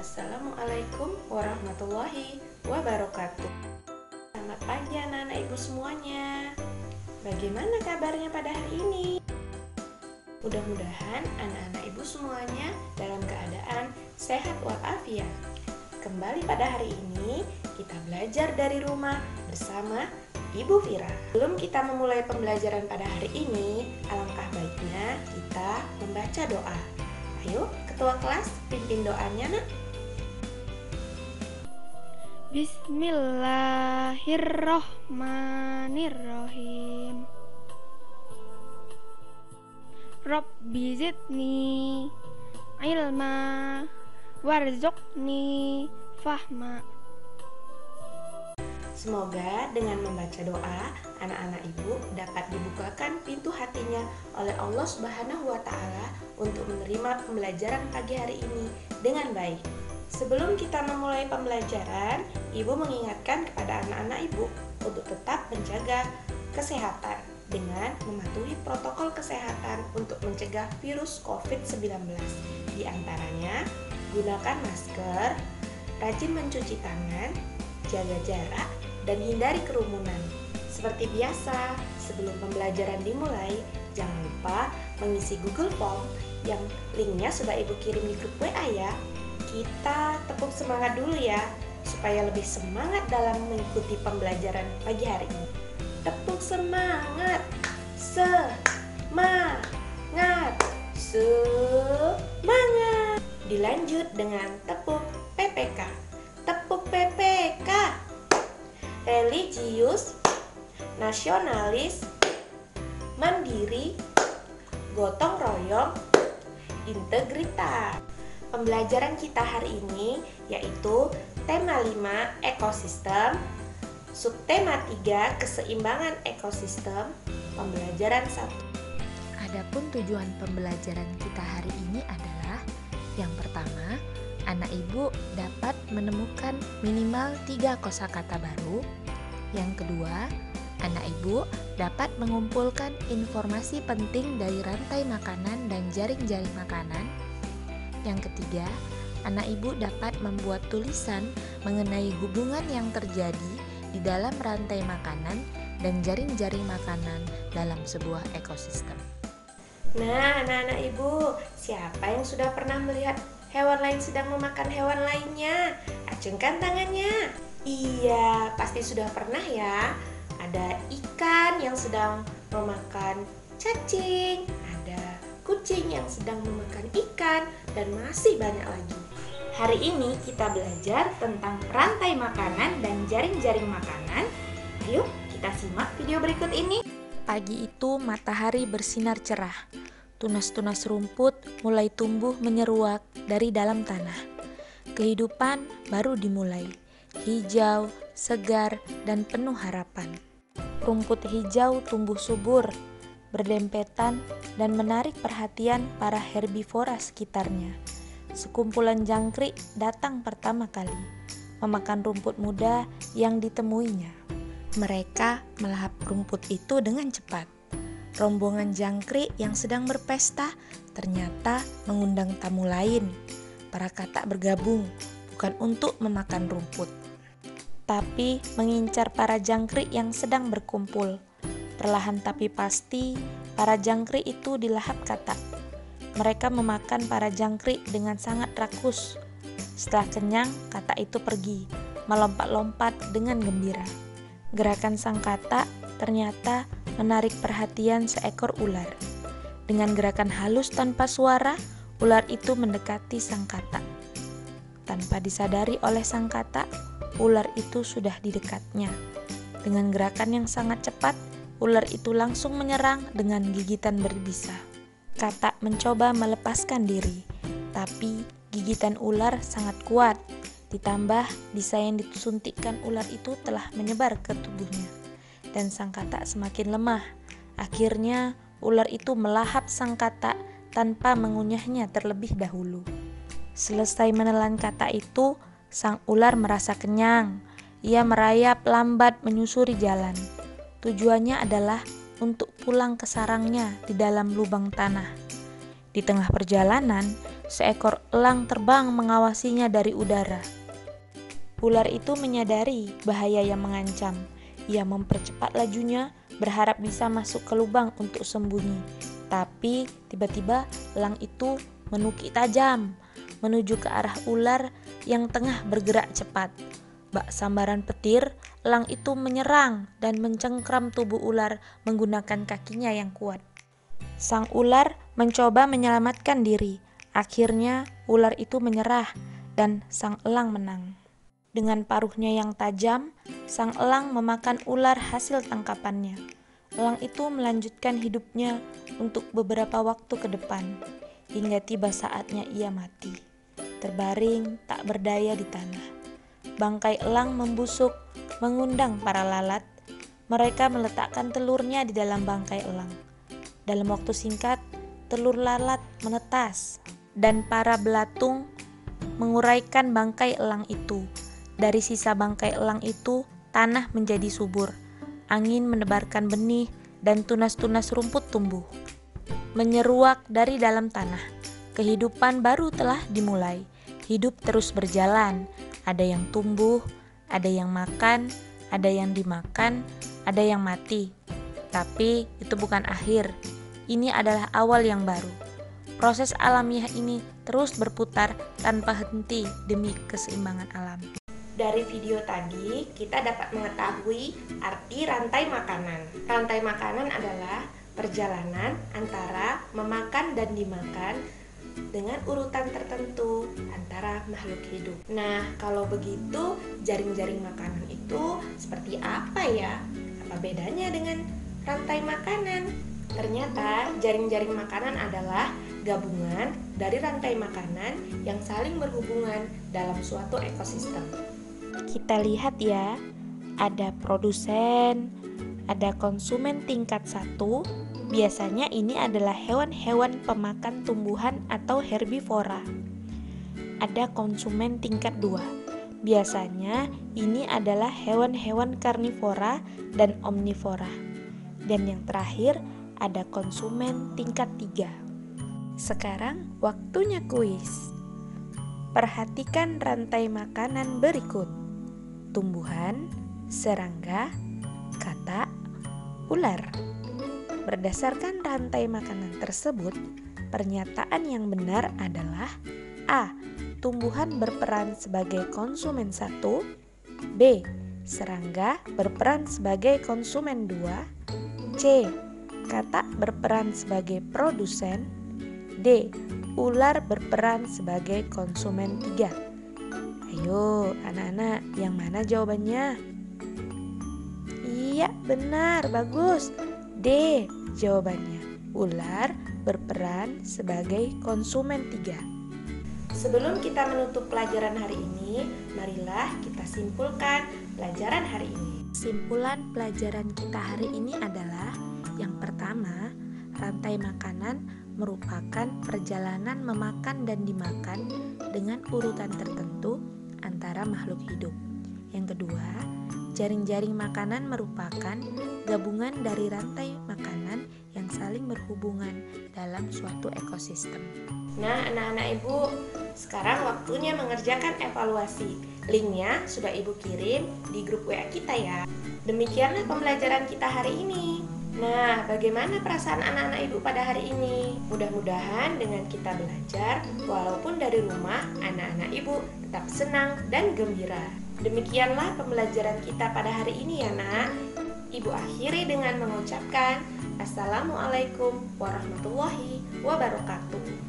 Assalamualaikum warahmatullahi wabarakatuh. Selamat pagi anak-anak ibu semuanya. Bagaimana kabarnya pada hari ini? Mudah-mudahan anak-anak ibu semuanya dalam keadaan sehat walafiat. Kembali pada hari ini kita belajar dari rumah bersama Ibu Vira. Sebelum kita memulai pembelajaran pada hari ini, alangkah baiknya kita membaca doa. Ayo, ketua kelas, pimpin doanya, Nak. Bismillahirrohmanirrohim. Rabbi zidni ilma warzuqni fahma. Semoga dengan membaca doa, anak-anak ibu dapat dibukakan pintu hatinya oleh Allah Subhanahu wa Ta'ala untuk menerima pembelajaran pagi hari ini dengan baik. Sebelum kita memulai pembelajaran, ibu mengingatkan kepada anak-anak ibu untuk tetap menjaga kesehatan dengan mematuhi protokol kesehatan untuk mencegah virus COVID-19. Di antaranya, gunakan masker, rajin mencuci tangan, jaga jarak, dan hindari kerumunan. Seperti biasa, sebelum pembelajaran dimulai, jangan lupa mengisi Google Form yang linknya sudah ibu kirim di grup WA ya. Kita tepuk semangat dulu ya, supaya lebih semangat dalam mengikuti pembelajaran pagi hari ini. Tepuk semangat, semangat, semangat. Dilanjut dengan tepuk PPK. Tepuk PPK. Religius, nasionalis, mandiri, gotong royong, integritas. Pembelajaran kita hari ini yaitu tema 5 ekosistem, subtema 3 keseimbangan ekosistem, pembelajaran 1. Adapun tujuan pembelajaran kita hari ini adalah yang pertama, anak ibu dapat menemukan minimal 3 kosakata baru. Yang kedua, anak ibu dapat mengumpulkan informasi penting dari rantai makanan dan jaring-jaring makanan. Yang ketiga, anak ibu dapat membuat tulisan mengenai hubungan yang terjadi di dalam rantai makanan dan jaring-jaring makanan dalam sebuah ekosistem. Nah, anak-anak ibu, siapa yang sudah pernah melihat hewan lain sedang memakan hewan lainnya? Acungkan tangannya. Iya, pasti sudah pernah ya. Ada ikan yang sedang memakan cacing, ada kucing yang sedang memakan ikan, dan masih banyak lagi. Hari ini kita belajar tentang rantai makanan dan jaring-jaring makanan. Ayo kita simak video berikut ini. Pagi itu matahari bersinar cerah. Tunas-tunas rumput mulai tumbuh menyeruak dari dalam tanah. Kehidupan baru dimulai. Hijau, segar, dan penuh harapan. Rumput hijau tumbuh subur, berdempetan, dan menarik perhatian para herbivora sekitarnya. Sekumpulan jangkrik datang pertama kali, memakan rumput muda yang ditemuinya. Mereka melahap rumput itu dengan cepat. Rombongan jangkrik yang sedang berpesta ternyata mengundang tamu lain. Para katak bergabung bukan untuk memakan rumput, tapi mengincar para jangkrik yang sedang berkumpul. Perlahan tapi pasti, para jangkrik itu dilahap katak. Mereka memakan para jangkrik dengan sangat rakus. Setelah kenyang, katak itu pergi, melompat-lompat dengan gembira. Gerakan sang katak ternyata menarik perhatian seekor ular. Dengan gerakan halus tanpa suara, ular itu mendekati sang katak. Tanpa disadari oleh sang katak, ular itu sudah di dekatnya. Dengan gerakan yang sangat cepat, ular itu langsung menyerang dengan gigitan berbisa. Katak mencoba melepaskan diri, tapi gigitan ular sangat kuat. Ditambah bisa yang disuntikkan ular itu telah menyebar ke tubuhnya, dan sang katak semakin lemah. Akhirnya ular itu melahap sang katak tanpa mengunyahnya terlebih dahulu. Selesai menelan katak itu, sang ular merasa kenyang. Ia merayap lambat menyusuri jalan. Tujuannya adalah untuk pulang ke sarangnya di dalam lubang tanah. Di tengah perjalanan, seekor elang terbang mengawasinya dari udara. Ular itu menyadari bahaya yang mengancam. Ia mempercepat lajunya, berharap bisa masuk ke lubang untuk sembunyi. Tapi tiba-tiba elang itu menukik tajam menuju ke arah ular yang tengah bergerak cepat. Bak sambaran petir, elang itu menyerang dan mencengkram tubuh ular menggunakan kakinya yang kuat. Sang ular mencoba menyelamatkan diri. Akhirnya ular itu menyerah dan sang elang menang. Dengan paruhnya yang tajam, sang elang memakan ular hasil tangkapannya. Elang itu melanjutkan hidupnya untuk beberapa waktu ke depan, hingga tiba saatnya ia mati, terbaring tak berdaya di tanah. Bangkai elang membusuk, mengundang para lalat. Mereka meletakkan telurnya di dalam bangkai elang. Dalam waktu singkat, telur lalat menetas, dan para belatung menguraikan bangkai elang itu. Dari sisa bangkai elang itu, tanah menjadi subur. Angin menebarkan benih dan tunas-tunas rumput tumbuh. Menyeruak dari dalam tanah. Kehidupan baru telah dimulai. Hidup terus berjalan. Ada yang tumbuh, ada yang makan, ada yang dimakan, ada yang mati. Tapi itu bukan akhir. Ini adalah awal yang baru. Proses alamiah ini terus berputar tanpa henti demi keseimbangan alam. Dari video tadi, kita dapat mengetahui arti rantai makanan. Rantai makanan adalah perjalanan antara memakan dan dimakan dengan urutan tertentu antara makhluk hidup. Nah, kalau begitu, jaring-jaring makanan itu seperti apa ya? Apa bedanya dengan rantai makanan? Ternyata, jaring-jaring makanan adalah gabungan dari rantai makanan yang saling berhubungan dalam suatu ekosistem. Kita lihat ya, ada produsen, ada konsumen tingkat 1. Biasanya ini adalah hewan-hewan pemakan tumbuhan atau herbivora. Ada konsumen tingkat 2. Biasanya ini adalah hewan-hewan karnivora dan omnivora. Dan yang terakhir ada konsumen tingkat 3. Sekarang waktunya kuis. Perhatikan rantai makanan berikut: tumbuhan, serangga, katak, ular. Berdasarkan rantai makanan tersebut, pernyataan yang benar adalah A. Tumbuhan berperan sebagai konsumen 1, B. Serangga berperan sebagai konsumen 2, C. Katak berperan sebagai produsen, D. Ular berperan sebagai konsumen 3. Ayo anak-anak, yang mana jawabannya? Iya benar, bagus. D jawabannya. Ular berperan sebagai konsumen 3. Sebelum kita menutup pelajaran hari ini, marilah kita simpulkan pelajaran hari ini. Simpulan pelajaran kita hari ini adalah: yang pertama, rantai makanan merupakan perjalanan memakan dan dimakan dengan urutan tertentu antara makhluk hidup. Yang kedua, jaring-jaring makanan merupakan gabungan dari rantai makanan yang saling berhubungan dalam suatu ekosistem. Nah, anak-anak Ibu, sekarang waktunya mengerjakan evaluasi. Linknya sudah Ibu kirim di grup WA kita ya. Demikianlah pembelajaran kita hari ini. Nah, bagaimana perasaan anak-anak Ibu pada hari ini? Mudah-mudahan dengan kita belajar, walaupun dari rumah, anak-anak Ibu tetap senang dan gembira. Demikianlah pembelajaran kita pada hari ini ya nak. Ibu akhiri dengan mengucapkan Assalamualaikum warahmatullahi wabarakatuh.